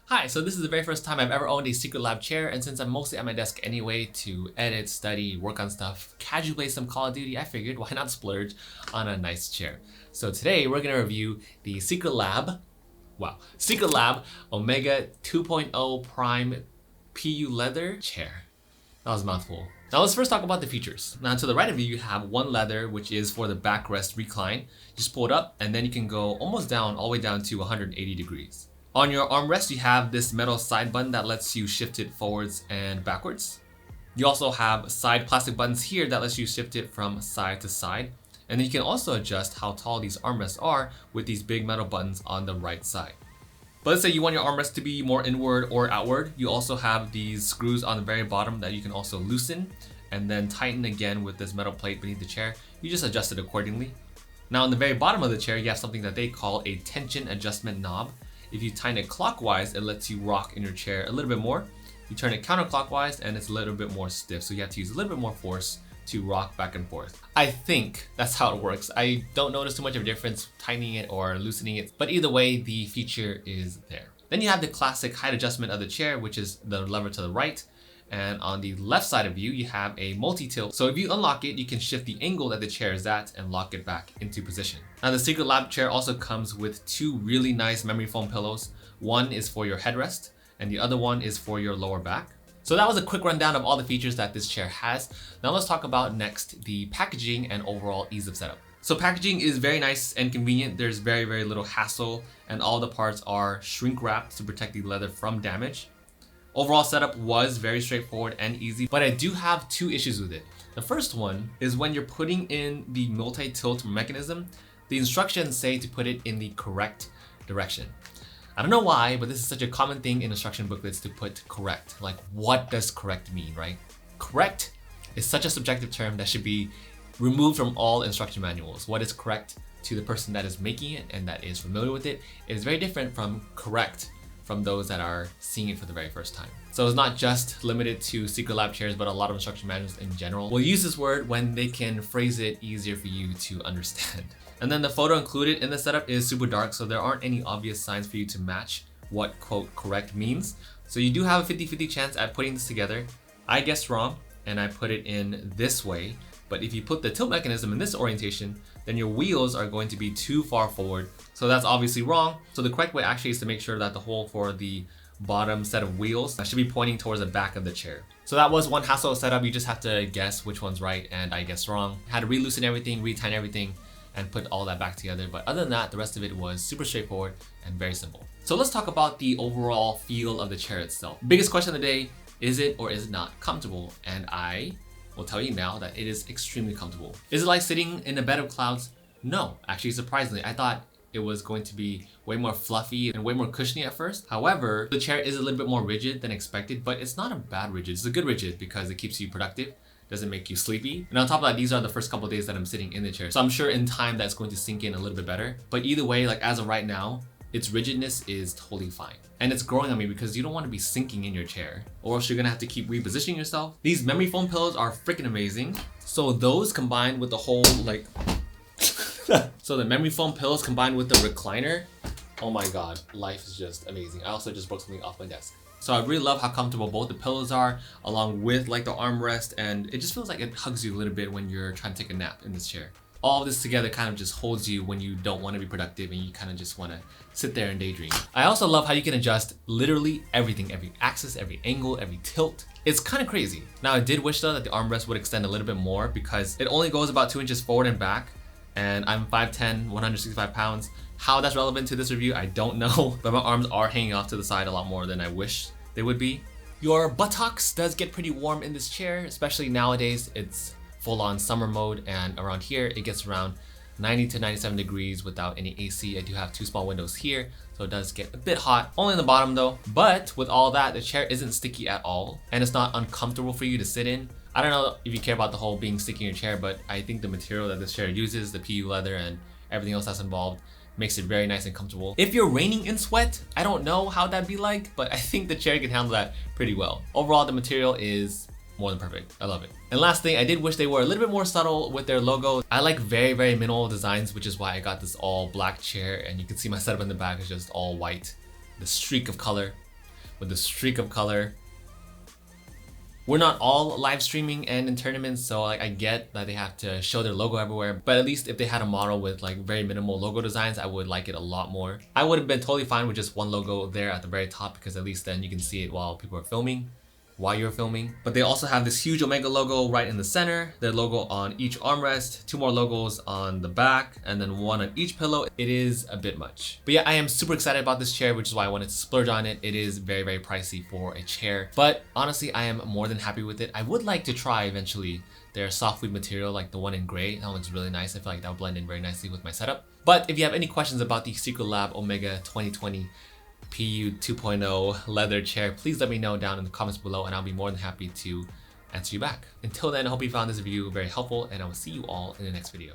Hi, so this is the very first time I've ever owned a Secretlab chair, and since I'm mostly at my desk anyway to edit, study, work on stuff, casually play some Call of Duty, I figured why not splurge on a nice chair. So today we're going to review the Secretlab Omega 2.0 Prime PU leather chair. That was a mouthful. Now let's first talk about the features. Now to the right of you have one leather, which is for the backrest recline. You just pull it up and then you can go almost down, all the way down to 180 degrees. On your armrest, you have this metal side button that lets you shift it forwards and backwards. You also have side plastic buttons here that lets you shift it from side to side. And then you can also adjust how tall these armrests are with these big metal buttons on the right side. But let's say you want your armrest to be more inward or outward. You also have these screws on the very bottom that you can also loosen and then tighten again with this metal plate beneath the chair. You just adjust it accordingly. Now on the very bottom of the chair, you have something that they call a tension adjustment knob. If you tighten it clockwise, it lets you rock in your chair a little bit more. You turn it counterclockwise and it's a little bit more stiff, so you have to use a little bit more force to rock back and forth. I think that's how it works. I don't notice too much of a difference tightening it or loosening it, but either way, the feature is there. Then you have the classic height adjustment of the chair, which is the lever to the right. And on the left side of you, you have a multi-tilt. So if you unlock it, you can shift the angle that the chair is at and lock it back into position. Now the Secretlab chair also comes with two really nice memory foam pillows. One is for your headrest and the other one is for your lower back. So that was a quick rundown of all the features that this chair has. Now let's talk about next the packaging and overall ease of setup. So packaging is very nice and convenient. There's very little hassle and all the parts are shrink wrapped to protect the leather from damage. Overall setup was very straightforward and easy, but I do have two issues with it. The first one is when you're putting in the multi-tilt mechanism, the instructions say to put it in the correct direction. I don't know why, but this is such a common thing in instruction booklets to put correct. Like, what does correct mean, right? Correct is such a subjective term that should be removed from all instruction manuals. What is correct to the person that is making it and that is familiar with it is very different from correct from those that are seeing it for the very first time. So it's not just limited to Secretlab chairs, but a lot of instruction manuals in general will use this word when they can phrase it easier for you to understand. And then the photo included in the setup is super dark, so there aren't any obvious signs for you to match what quote correct means. So you do have a 50-50 chance at putting this together. I guessed wrong and I put it in this way, but if you put the tilt mechanism in this orientation, then your wheels are going to be too far forward. So that's obviously wrong. So the correct way actually is to make sure that the hole for the bottom set of wheels should be pointing towards the back of the chair. So that was one hassle of setup. You just have to guess which one's right, and I guessed wrong. Had to re-loosen everything, re-tighten everything, and put all that back together. But other than that, the rest of it was super straightforward and very simple. So let's talk about the overall feel of the chair itself. Biggest question of the day, is it or is it not comfortable? And I will tell you now that it is extremely comfortable. Is it like sitting in a bed of clouds? No, actually surprisingly, I thought it was going to be way more fluffy and way more cushiony at first. However, the chair is a little bit more rigid than expected, but it's not a bad rigid. It's a good rigid because it keeps you productive, doesn't make you sleepy. And on top of that, these are the first couple of days that I'm sitting in the chair. So I'm sure in time that's going to sink in a little bit better. But either way, like as of right now, its rigidness is totally fine. And it's growing on me because you don't want to be sinking in your chair or else you're gonna have to keep repositioning yourself. These memory foam pillows are freaking amazing. So those combined with the whole so the memory foam pillows combined with the recliner, oh my god, life is just amazing. I also just broke something off my desk. So I really love how comfortable both the pillows are along with like the armrest, and it just feels like it hugs you a little bit when you're trying to take a nap in this chair. All of this together kind of just holds you when you don't want to be productive and you kind of just want to sit there and daydream. I also love how you can adjust literally everything, every axis, every angle, every tilt. It's kind of crazy. Now I did wish though that the armrest would extend a little bit more because it only goes about 2 inches forward and back, and I'm 5'10", 165 pounds. How that's relevant to this review, I don't know, but my arms are hanging off to the side a lot more than I wish they would be. Your buttocks does get pretty warm in this chair, especially nowadays. It's full-on summer mode, and around here it gets around 90 to 97 degrees without any AC. I do have 2 small windows here, so it does get a bit hot, only in the bottom though. But with all that, the chair isn't sticky at all, and it's not uncomfortable for you to sit in. I don't know if you care about the whole being sticky in your chair, but I think the material that this chair uses, the PU leather and everything else that's involved, makes it very nice and comfortable. If you're raining in sweat, I don't know how that'd be like, but I think the chair can handle that pretty well. Overall, the material is more than perfect. I love it. And last thing, I did wish they were a little bit more subtle with their logo. I like very minimal designs, which is why I got this all black chair, and you can see my setup in the back is just all white. The streak of color with the streak of color. We're not all live streaming and in tournaments, so like I get that they have to show their logo everywhere, but at least if they had a model with like very minimal logo designs, I would like it a lot more. I would have been totally fine with just one logo there at the very top, because at least then you can see it while people are filming, while you're filming. But they also have this huge Omega logo right in the center, their logo on each armrest, 2 more logos on the back, and then 1 on each pillow. It is a bit much. But yeah, I am super excited about this chair, which is why I wanted to splurge on it. It is very, very pricey for a chair, but honestly, I am more than happy with it. I would like to try eventually their softwood material, like the one in gray. That one looks really nice. I feel like that would blend in very nicely with my setup. But if you have any questions about the Secretlab Omega 2020 PU 2.0 leather chair, please let me know down in the comments below, and I'll be more than happy to answer you back. Until then, I hope you found this review very helpful, and I will see you all in the next video.